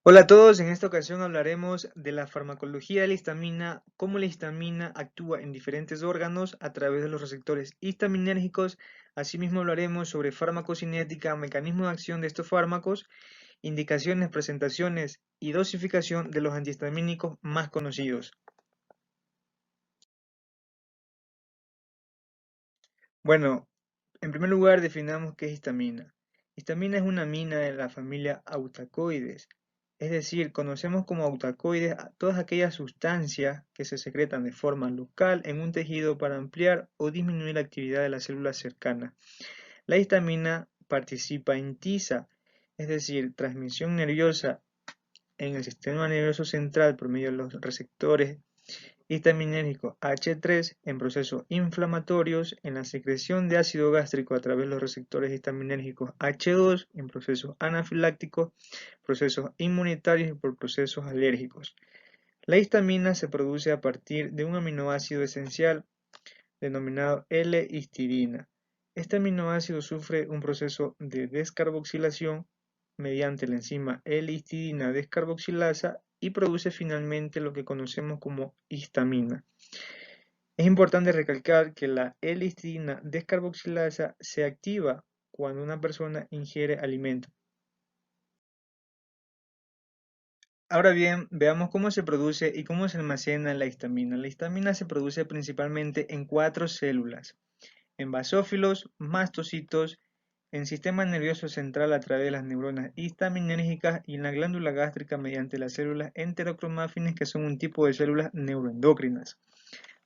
Hola a todos, en esta ocasión hablaremos de la farmacología de la histamina, cómo la histamina actúa en diferentes órganos a través de los receptores histaminérgicos. Asimismo hablaremos sobre farmacocinética, mecanismos de acción de estos fármacos, indicaciones, presentaciones y dosificación de los antihistamínicos más conocidos. Bueno, en primer lugar definamos qué es histamina. Histamina es una amina de la familia autacoides, es decir, conocemos como autacoides a todas aquellas sustancias que se secretan de forma local en un tejido para ampliar o disminuir la actividad de las células cercanas. La histamina participa en TISA, es decir, transmisión nerviosa en el sistema nervioso central por medio de los receptores histaminérgico H3 en procesos inflamatorios, en la secreción de ácido gástrico a través de los receptores histaminérgicos H2 en procesos anafilácticos, procesos inmunitarios y por procesos alérgicos. La histamina se produce a partir de un aminoácido esencial denominado L-histidina. Este aminoácido sufre un proceso de descarboxilación mediante la enzima L-histidina descarboxilasa y produce finalmente lo que conocemos como histamina. Es importante recalcar que la L-histidina descarboxilasa se activa cuando una persona ingiere alimento. Ahora bien, veamos cómo se produce y cómo se almacena la histamina. La histamina se produce principalmente en cuatro células: en basófilos, mastocitos, en sistema nervioso central a través de las neuronas histaminérgicas y en la glándula gástrica mediante las células enterocromáfines, que son un tipo de células neuroendocrinas.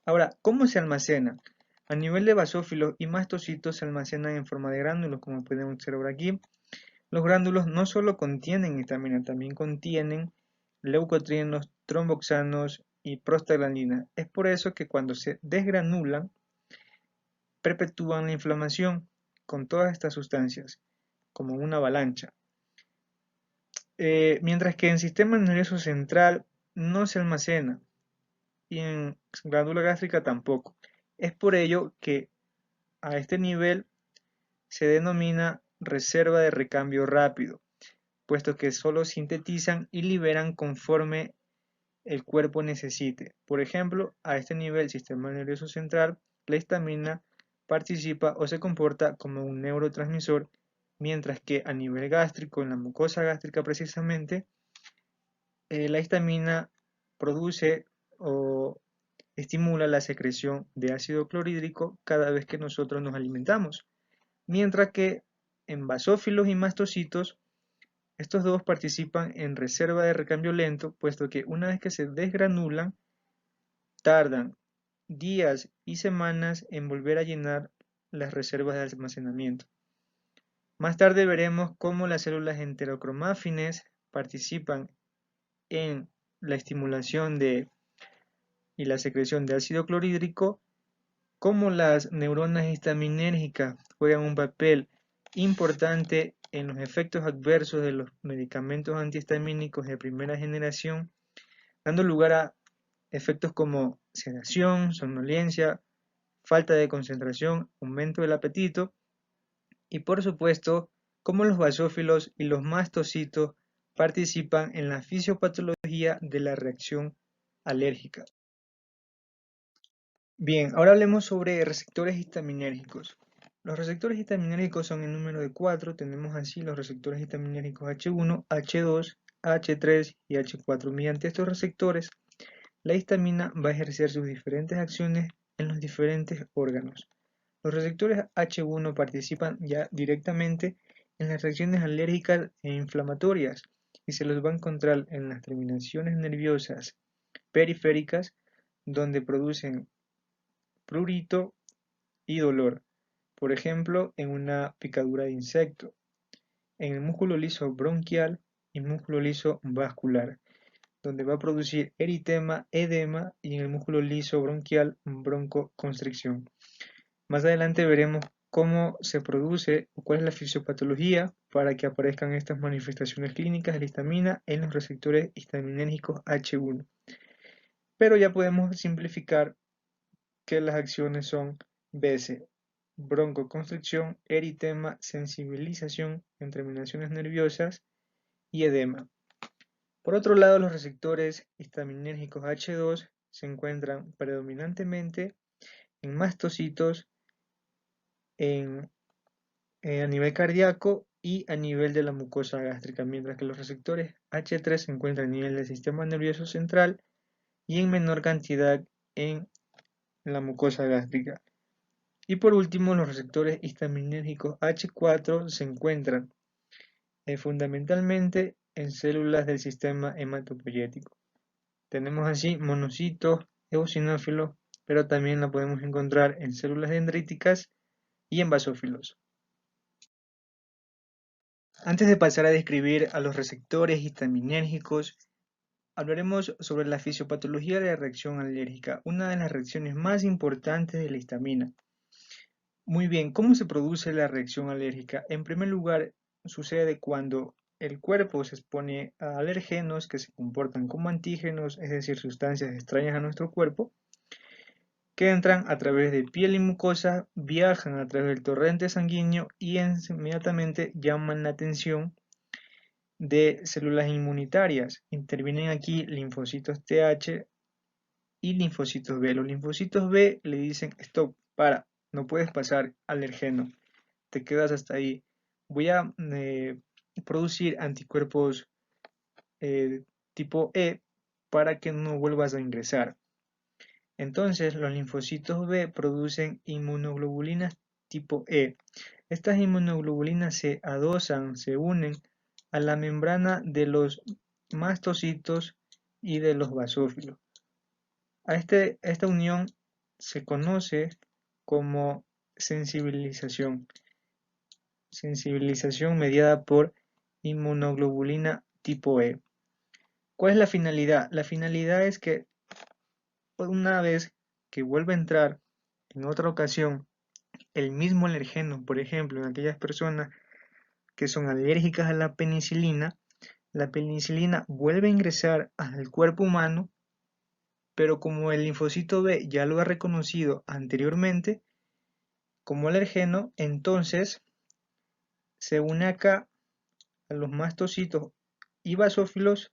Ahora, ¿cómo se almacena? A nivel de basófilos y mastocitos se almacenan en forma de gránulos, como pueden observar aquí. Los gránulos no solo contienen histamina, también contienen leucotrienos, tromboxanos y prostaglandinas. Es por eso que cuando se desgranulan, perpetúan la inflamación con todas estas sustancias, como una avalancha. Mientras que en sistema nervioso central no se almacena y en glándula gástrica tampoco. Es por ello que a este nivel se denomina reserva de recambio rápido, puesto que solo sintetizan y liberan conforme el cuerpo necesite. Por ejemplo, a este nivel sistema nervioso central, la histamina participa o se comporta como un neurotransmisor, mientras que a nivel gástrico, en la mucosa gástrica precisamente, la histamina produce o estimula la secreción de ácido clorhídrico cada vez que nosotros nos alimentamos, mientras que en basófilos y mastocitos, estos dos participan en reserva de recambio lento, puesto que una vez que se desgranulan, tardan días y semanas en volver a llenar las reservas de almacenamiento. Más tarde veremos cómo las células enterocromáfines participan en la estimulación y la secreción de ácido clorhídrico, cómo las neuronas histaminérgicas juegan un papel importante en los efectos adversos de los medicamentos antihistamínicos de primera generación, dando lugar a efectos como sedación, somnolencia, falta de concentración, aumento del apetito y por supuesto cómo los basófilos y los mastocitos participan en la fisiopatología de la reacción alérgica. Bien, ahora hablemos sobre receptores histaminérgicos. Los receptores histaminérgicos son en número de 4. Tenemos así los receptores histaminérgicos H1, H2, H3 y H4. Mediante estos receptores, la histamina va a ejercer sus diferentes acciones en los diferentes órganos. Los receptores H1 participan ya directamente en las reacciones alérgicas e inflamatorias y se los va a encontrar en las terminaciones nerviosas periféricas, donde producen prurito y dolor, por ejemplo, en una picadura de insecto, en el músculo liso bronquial y músculo liso vascular, donde va a producir eritema, edema y en el músculo liso bronquial broncoconstricción. Más adelante veremos cómo se produce o cuál es la fisiopatología para que aparezcan estas manifestaciones clínicas de la histamina en los receptores histaminérgicos H1. Pero ya podemos simplificar que las acciones son BC, broncoconstricción, eritema, sensibilización en terminaciones nerviosas y edema. Por otro lado, los receptores histaminérgicos H2 se encuentran predominantemente en mastocitos a nivel cardíaco y a nivel de la mucosa gástrica, mientras que los receptores H3 se encuentran a nivel del sistema nervioso central y en menor cantidad en la mucosa gástrica. Y por último, los receptores histaminérgicos H4 se encuentran fundamentalmente en células del sistema hematopoyético. Tenemos así monocitos, eosinófilos, pero también la podemos encontrar en células dendríticas y en basófilos. Antes de pasar a describir a los receptores histaminérgicos, hablaremos sobre la fisiopatología de la reacción alérgica, una de las reacciones más importantes de la histamina. Muy bien, ¿cómo se produce la reacción alérgica? En primer lugar, sucede cuando el cuerpo se expone a alergenos que se comportan como antígenos, es decir, sustancias extrañas a nuestro cuerpo, que entran a través de piel y mucosa, viajan a través del torrente sanguíneo y inmediatamente llaman la atención de células inmunitarias. Intervienen aquí linfocitos TH y linfocitos B. Los linfocitos B le dicen, stop, para, no puedes pasar alergeno, te quedas hasta ahí. Voy a producir anticuerpos tipo E para que no vuelvas a ingresar. Entonces, los linfocitos B producen inmunoglobulinas tipo E. Estas inmunoglobulinas se adosan, se unen a la membrana de los mastocitos y de los basófilos. Esta unión se conoce como sensibilización mediada por inmunoglobulina tipo E. ¿Cuál es la finalidad? La finalidad es que una vez que vuelva a entrar en otra ocasión el mismo alergeno, por ejemplo, en aquellas personas que son alérgicas a la penicilina vuelve a ingresar al cuerpo humano, pero como el linfocito B ya lo ha reconocido anteriormente como alergeno, entonces se une acá a los mastocitos y basófilos,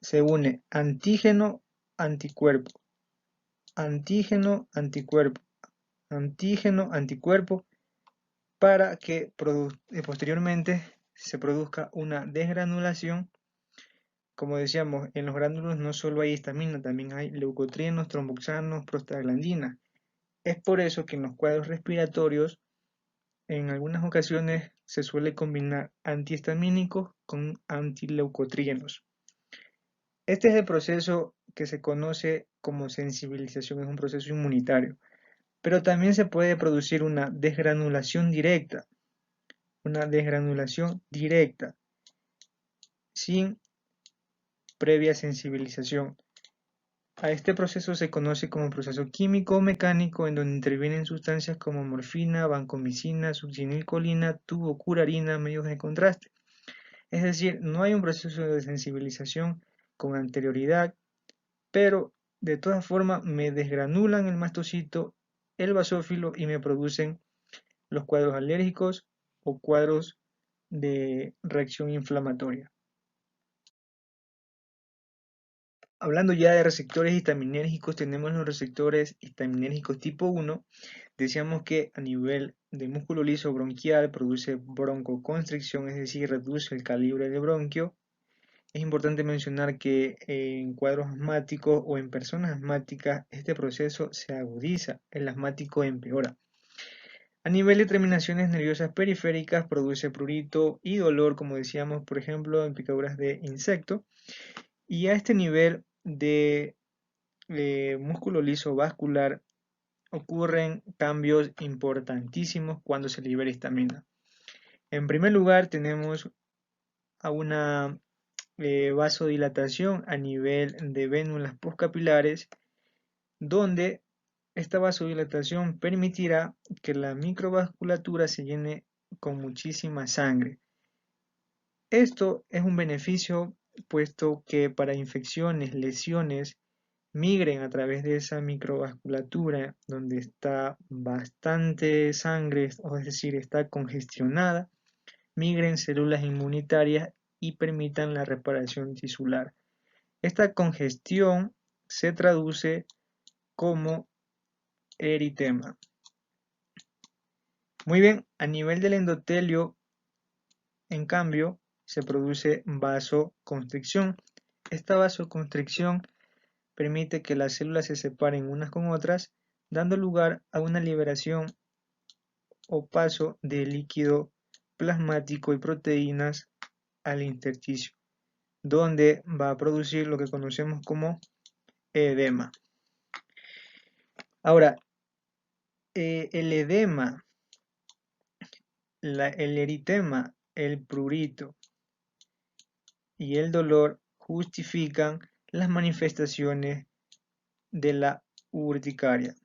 se une antígeno-anticuerpo, antígeno-anticuerpo, antígeno-anticuerpo, para que posteriormente se produzca una desgranulación. Como decíamos, en los gránulos no solo hay histamina, también hay leucotrienos, tromboxanos, prostaglandinas. Es por eso que en los cuadros respiratorios, en algunas ocasiones, se suele combinar antihistamínicos con antileucotrienos. Este es el proceso que se conoce como sensibilización, es un proceso inmunitario. Pero también se puede producir una desgranulación directa, sin previa sensibilización. A este proceso se conoce como proceso químico o mecánico, en donde intervienen sustancias como morfina, vancomicina, succinilcolina, tubocurarina, medios de contraste. Es decir, no hay un proceso de sensibilización con anterioridad, pero de todas formas me desgranulan el mastocito, el basófilo y me producen los cuadros alérgicos o cuadros de reacción inflamatoria. Hablando ya de receptores histaminérgicos, tenemos los receptores histaminérgicos tipo 1. Decíamos que a nivel de músculo liso bronquial produce broncoconstricción, es decir, reduce el calibre del bronquio. Es importante mencionar que en cuadros asmáticos o en personas asmáticas este proceso se agudiza, el asmático empeora. A nivel de terminaciones nerviosas periféricas produce prurito y dolor, como decíamos, por ejemplo, en picaduras de insecto. Y a este nivel de músculo liso vascular ocurren cambios importantísimos cuando se libera histamina. En primer lugar, tenemos a una vasodilatación a nivel de vénulas postcapilares, donde esta vasodilatación permitirá que la microvasculatura se llene con muchísima sangre. Esto es un beneficio puesto que para infecciones, lesiones, migren a través de esa microvasculatura donde está bastante sangre, es decir, está congestionada, migren células inmunitarias y permitan la reparación tisular. Esta congestión se traduce como eritema. Muy bien, a nivel del endotelio, en cambio, se produce vasoconstricción. Esta vasoconstricción permite que las células se separen unas con otras, dando lugar a una liberación o paso de líquido plasmático y proteínas al intersticio, donde va a producir lo que conocemos como edema. Ahora, el edema, el eritema, el prurito y el dolor justifican las manifestaciones de la urticaria,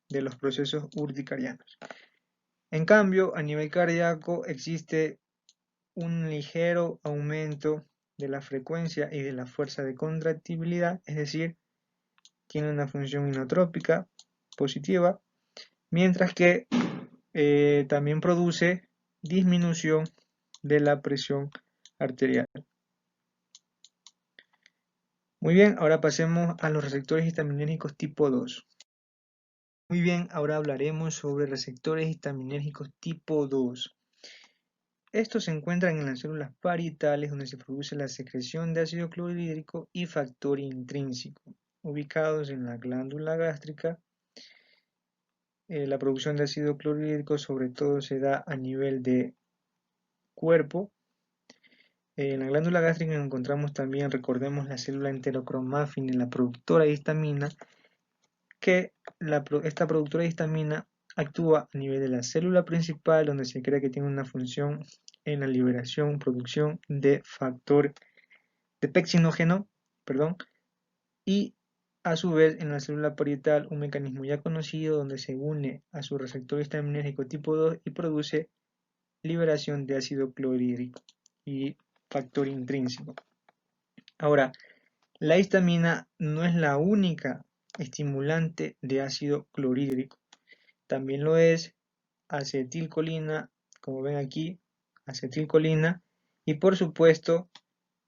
de los procesos urticarianos. En cambio, a nivel cardíaco existe un ligero aumento de la frecuencia y de la fuerza de contractibilidad, es decir, tiene una función inotrópica positiva, mientras que también produce disminución de la presión arterial. Muy bien, ahora pasemos a los receptores histaminérgicos tipo 2. Muy bien, ahora hablaremos sobre receptores histaminérgicos tipo 2. Estos se encuentran en las células parietales donde se produce la secreción de ácido clorhídrico y factor intrínseco, ubicados en la glándula gástrica. La producción de ácido clorhídrico sobre todo se da a nivel de cuerpo. En la glándula gástrica encontramos también, recordemos, la célula enterocromáfila, la productora de histamina, que esta productora de histamina actúa a nivel de la célula principal, donde se cree que tiene una función en la liberación, producción de factor de pexinógeno, perdón, y a su vez en la célula parietal un mecanismo ya conocido donde se une a su receptor histaminérgico tipo 2 y produce liberación de ácido clorhídrico y factor intrínseco. Ahora, la histamina no es la única estimulante de ácido clorhídrico. También lo es acetilcolina, como ven aquí, acetilcolina, y por supuesto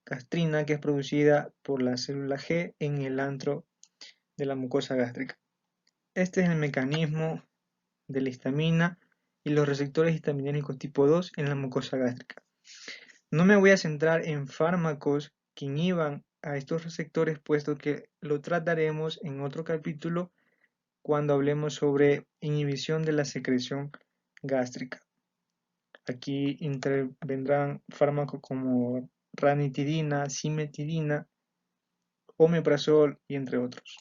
gastrina, que es producida por la célula G en el antro de la mucosa gástrica. Este es el mecanismo de la histamina y los receptores histaminérgicos tipo 2 en la mucosa gástrica. No me voy a centrar en fármacos que inhiban a estos receptores, puesto que lo trataremos en otro capítulo cuando hablemos sobre inhibición de la secreción gástrica. Aquí intervendrán fármacos como ranitidina, cimetidina, omeprazol y entre otros.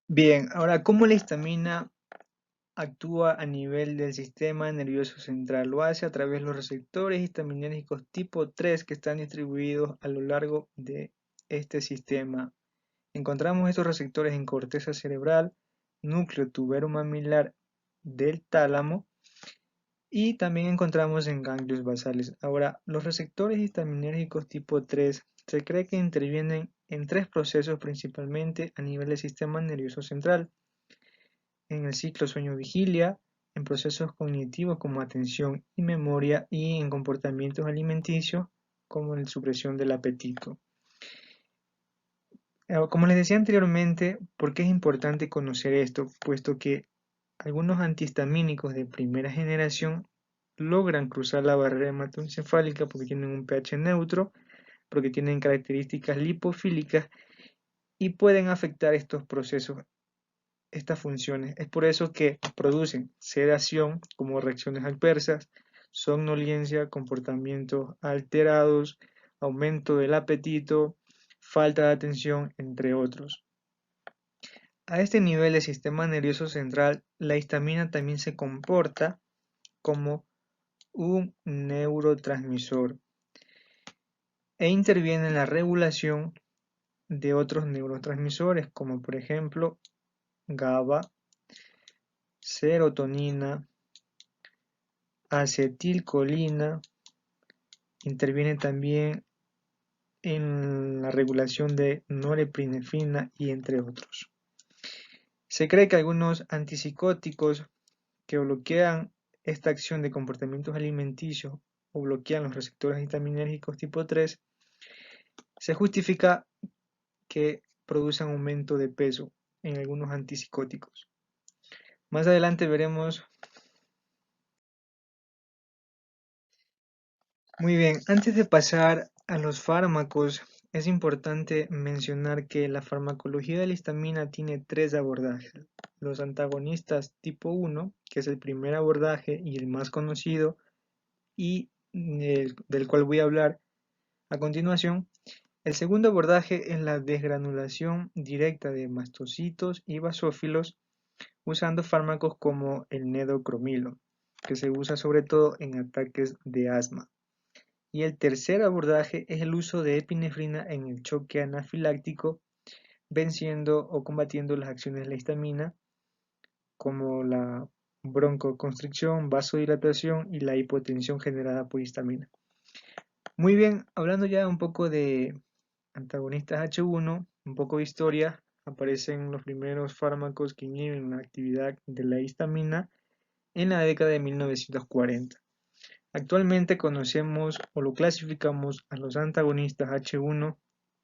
Bien, ahora, ¿cómo la histamina actúa a nivel del sistema nervioso central? Lo hace a través de los receptores histaminérgicos tipo 3 que están distribuidos a lo largo de este sistema. Encontramos estos receptores en corteza cerebral, núcleo tuberomamilar del tálamo y también encontramos en ganglios basales. Ahora, los receptores histaminérgicos tipo 3 se cree que intervienen en tres procesos principalmente a nivel del sistema nervioso central: en el ciclo sueño-vigilia, en procesos cognitivos como atención y memoria, y en comportamientos alimenticios como en supresión del apetito. Como les decía anteriormente, ¿por qué es importante conocer esto? Puesto que algunos antihistamínicos de primera generación logran cruzar la barrera hematoencefálica porque tienen un pH neutro, porque tienen características lipofílicas y pueden afectar estos procesos, estas funciones. Es por eso que producen sedación como reacciones adversas, somnolencia, comportamientos alterados, aumento del apetito, falta de atención, entre otros. A este nivel del sistema nervioso central, la histamina también se comporta como un neurotransmisor e interviene en la regulación de otros neurotransmisores como por ejemplo GABA, serotonina, acetilcolina. Interviene también en la regulación de norepinefrina y entre otros. Se cree que algunos antipsicóticos que bloquean esta acción de comportamientos alimenticios o bloquean los receptores histaminérgicos tipo 3, se justifica que producen aumento de peso en algunos antipsicóticos. Más adelante veremos. Muy bien, antes de pasar a los fármacos, es importante mencionar que la farmacología de la histamina tiene tres abordajes. Los antagonistas tipo 1, que es el primer abordaje y el más conocido, y del cual voy a hablar a continuación. El segundo abordaje es la desgranulación directa de mastocitos y basófilos usando fármacos como el nedocromilo, que se usa sobre todo en ataques de asma. Y el tercer abordaje es el uso de epinefrina en el choque anafiláctico, venciendo o combatiendo las acciones de la histamina, como la broncoconstricción, vasodilatación y la hipotensión generada por histamina. Muy bien, hablando ya un poco de antagonistas H1, un poco de historia, aparecen los primeros fármacos que inhiben la actividad de la histamina en la década de 1940. Actualmente conocemos o lo clasificamos a los antagonistas H1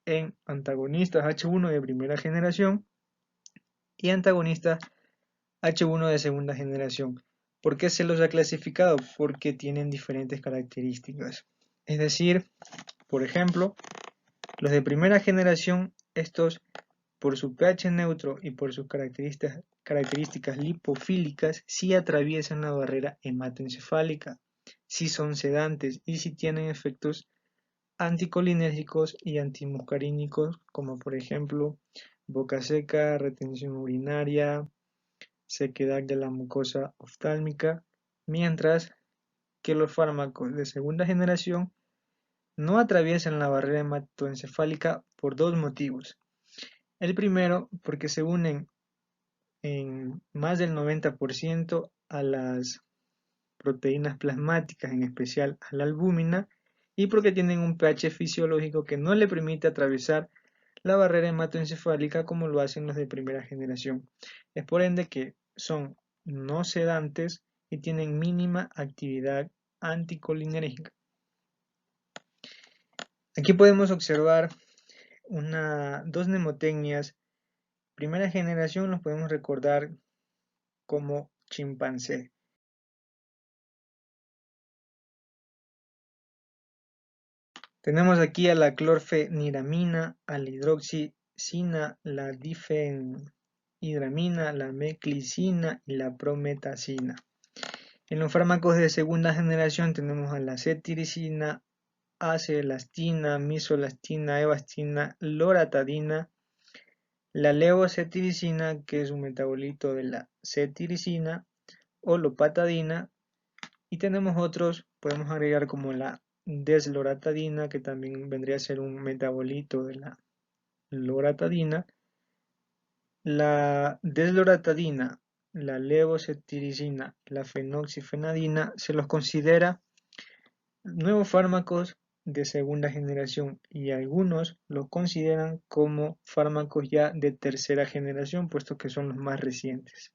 en antagonistas H1 de primera generación y antagonistas H1 de segunda generación. ¿Por qué se los ha clasificado? Porque tienen diferentes características. Es decir, por ejemplo, los de primera generación, estos por su pH neutro y por sus características lipofílicas, sí atraviesan la barrera hematoencefálica, sí son sedantes y sí tienen efectos anticolinérgicos y antimuscarínicos, como por ejemplo boca seca, retención urinaria, sequedad de la mucosa oftálmica, mientras que los fármacos de segunda generación no atraviesan la barrera hematoencefálica por dos motivos. El primero, porque se unen en más del 90% a las proteínas plasmáticas, en especial a la albúmina, y porque tienen un pH fisiológico que no le permite atravesar la barrera hematoencefálica como lo hacen los de primera generación. Es por ende que son no sedantes y tienen mínima actividad anticolinérgica. Aquí podemos observar dos mnemotecnias. Primera generación los podemos recordar como chimpancé. Tenemos aquí a la clorfeniramina, a la hidroxicina, la difenhidramina, la meclicina y la prometacina. En los fármacos de segunda generación tenemos a la cetiricina, acelastina, misolastina, evastina, loratadina, la levocetiricina, que es un metabolito de la cetiricina, o lopatadina, y tenemos otros, podemos agregar como la desloratadina, que también vendría a ser un metabolito de la loratadina, la desloratadina, la levocetiricina, la fenoxifenadina, se los considera nuevos fármacos de segunda generación y algunos los consideran como fármacos ya de tercera generación, puesto que son los más recientes.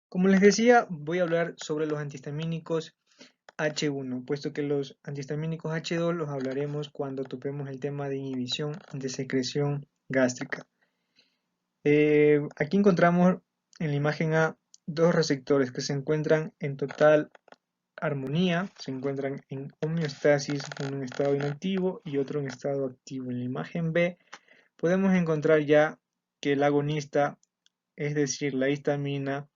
Como les decía, voy a hablar sobre los antihistamínicos H1, puesto que los antihistamínicos H2 los hablaremos cuando topemos el tema de inhibición de secreción gástrica. Aquí encontramos en la imagen A dos receptores que se encuentran en total armonía, se encuentran en homeostasis, uno en estado inactivo y otro en estado activo. En la imagen B podemos encontrar ya que el agonista, es decir, la histamina,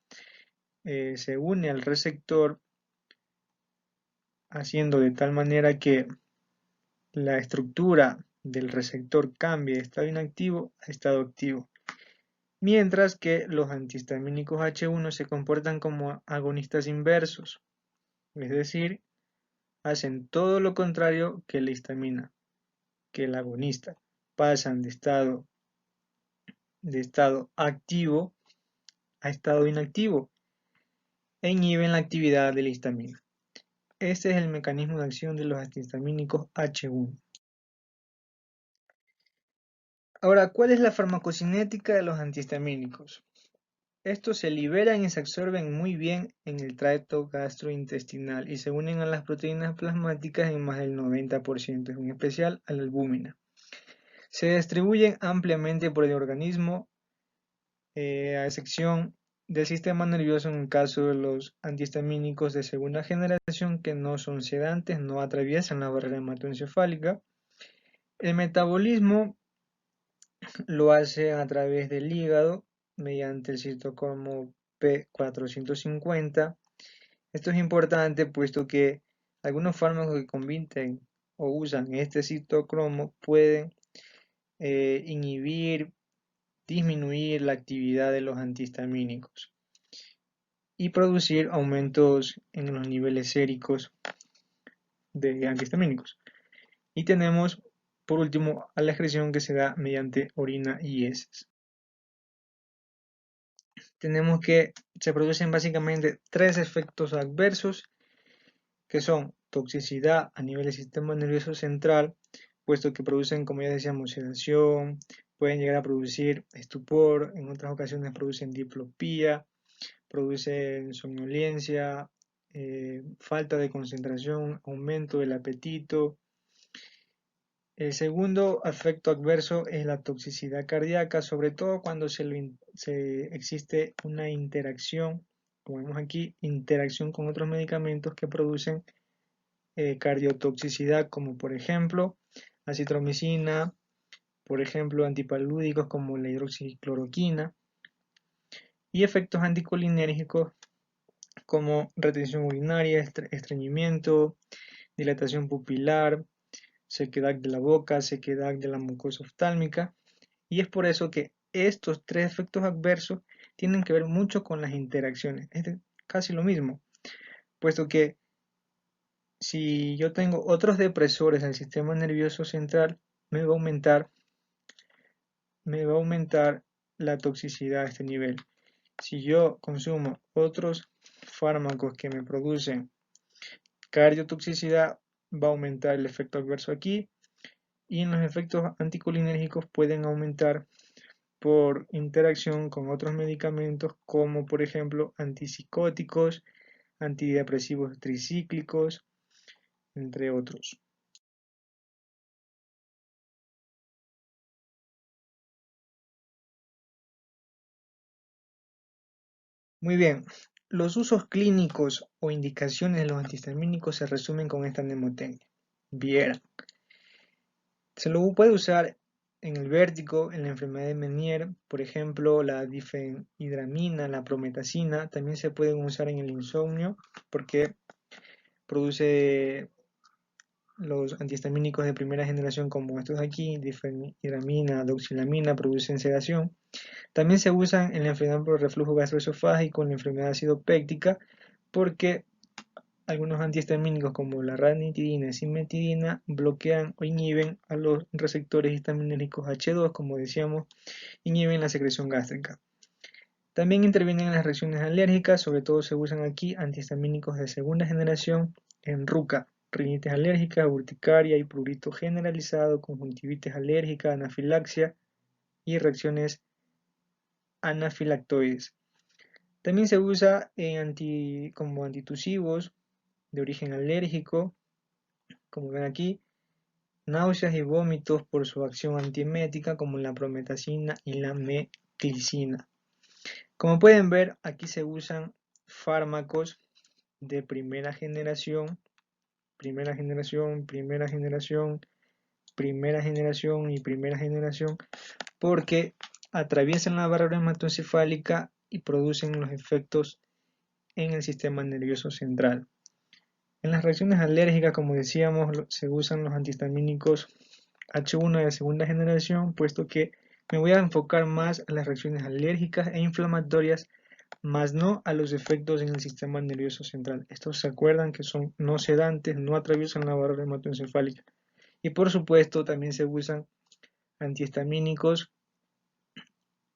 se une al receptor haciendo de tal manera que la estructura del receptor cambie de estado inactivo a estado activo, mientras que los antihistamínicos H1 se comportan como agonistas inversos, es decir, hacen todo lo contrario que la histamina, que el agonista. Pasan de estado activo a estado inactivo e inhiben la actividad de la histamina. Este es el mecanismo de acción de los antihistamínicos H1. Ahora, ¿cuál es la farmacocinética de los antihistamínicos? Estos se liberan y se absorben muy bien en el tracto gastrointestinal y se unen a las proteínas plasmáticas en más del 90%, en especial a la albúmina. Se distribuyen ampliamente por el organismo, a excepción del sistema nervioso en el caso de los antihistamínicos de segunda generación que no son sedantes, no atraviesan la barrera hematoencefálica. El metabolismo lo hace a través del hígado mediante el citocromo P450. Esto es importante puesto que algunos fármacos que combinen o usan este citocromo pueden inhibir, disminuir la actividad de los antihistamínicos y producir aumentos en los niveles séricos de antihistamínicos. Y tenemos, por último, a la excreción que se da mediante orina y heces. Tenemos que se producen básicamente tres efectos adversos, que son toxicidad a nivel del sistema nervioso central, puesto que producen, como ya decíamos, sedación, pueden llegar a producir estupor, en otras ocasiones producen diplopía, producen somnolencia, falta de concentración, aumento del apetito. El segundo efecto adverso es la toxicidad cardíaca, sobre todo cuando existe una interacción, como vemos aquí, interacción con otros medicamentos que producen cardiotoxicidad, como por ejemplo acitromicina, por ejemplo antipalúdicos como la hidroxicloroquina, y efectos anticolinérgicos como retención urinaria, estreñimiento, dilatación pupilar, sequedad de la boca, sequedad de la mucosa oftálmica, y es por eso que estos tres efectos adversos tienen que ver mucho con las interacciones. Es casi lo mismo, puesto que si yo tengo otros depresores del sistema nervioso central, me va a aumentar la toxicidad a este nivel. Si yo consumo otros fármacos que me producen cardiotoxicidad, va a aumentar el efecto adverso aquí, y en los efectos anticolinérgicos pueden aumentar por interacción con otros medicamentos como por ejemplo antipsicóticos, antidepresivos tricíclicos, entre otros. Muy bien, los usos clínicos o indicaciones de los antihistamínicos se resumen con esta mnemotecnia. Bien, se lo puede usar en el vértigo, en la enfermedad de Meniere, por ejemplo, la difenhidramina, la prometacina, también se pueden usar en el insomnio porque produce los antihistamínicos de primera generación como estos de aquí, difenhidramina, doxilamina, producen sedación. También se usan en la enfermedad por reflujo gastroesofágico, en la enfermedad acidopéctica, porque algunos antihistamínicos como la ranitidina y cimetidina bloquean o inhiben a los receptores histaminérgicos H2, como decíamos, inhiben la secreción gástrica. También intervienen en las reacciones alérgicas, sobre todo se usan aquí antihistamínicos de segunda generación en RUCA, rinitis alérgica, urticaria y prurito generalizado, conjuntivitis alérgica, anafilaxia y reacciones anafilactoides. También se usa como antitusivos de origen alérgico, como ven aquí, náuseas y vómitos por su acción antiemética, como la prometacina y la meclicina. Como pueden ver, aquí se usan fármacos de primera generación, primera generación, primera generación, primera generación y primera generación, porque atraviesan la barrera hematoencefálica y producen los efectos en el sistema nervioso central. En las reacciones alérgicas, como decíamos, se usan los antihistamínicos H1 de segunda generación, puesto que me voy a enfocar más a las reacciones alérgicas e inflamatorias, más no a los efectos en el sistema nervioso central. Estos se acuerdan que son no sedantes, no atraviesan la barrera hematoencefálica. Y por supuesto también se usan antihistamínicos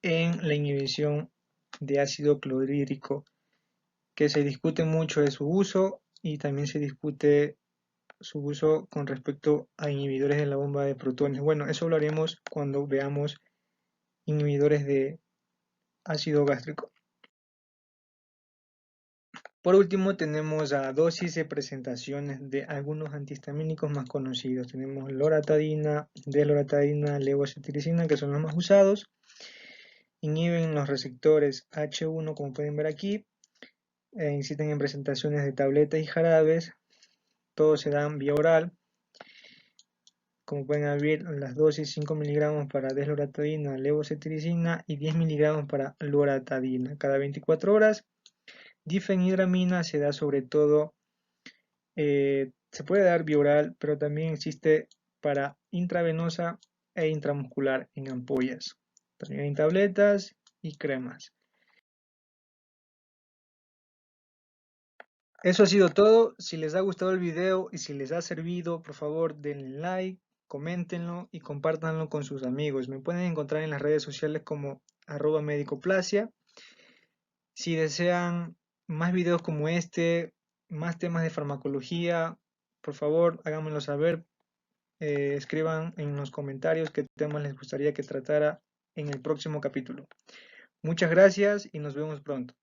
en la inhibición de ácido clorhídrico, que se discute mucho de su uso y también se discute su uso con respecto a inhibidores de la bomba de protones. Bueno, eso lo haremos cuando veamos inhibidores de ácido gástrico. Por último, tenemos a dosis de presentaciones de algunos antihistamínicos más conocidos. Tenemos loratadina, desloratadina, levocetiricina, que son los más usados. Inhiben los receptores H1, como pueden ver aquí. Existen en presentaciones de tabletas y jarabes. Todos se dan vía oral. Como pueden ver, las dosis 5 miligramos para desloratadina, levocetiricina y 10 miligramos para loratadina cada 24 horas. Difenhidramina se da sobre todo, se puede dar vía oral, pero también existe para intravenosa e intramuscular en ampollas. También en tabletas y cremas. Eso ha sido todo. Si les ha gustado el video y si les ha servido, por favor denle like, coméntenlo y compártanlo con sus amigos. Me pueden encontrar en las redes sociales como @medicoplasia. Si desean más videos como este, más temas de farmacología, por favor háganmelo saber. Escriban en los comentarios qué temas les gustaría que tratara en el próximo capítulo. Muchas gracias y nos vemos pronto.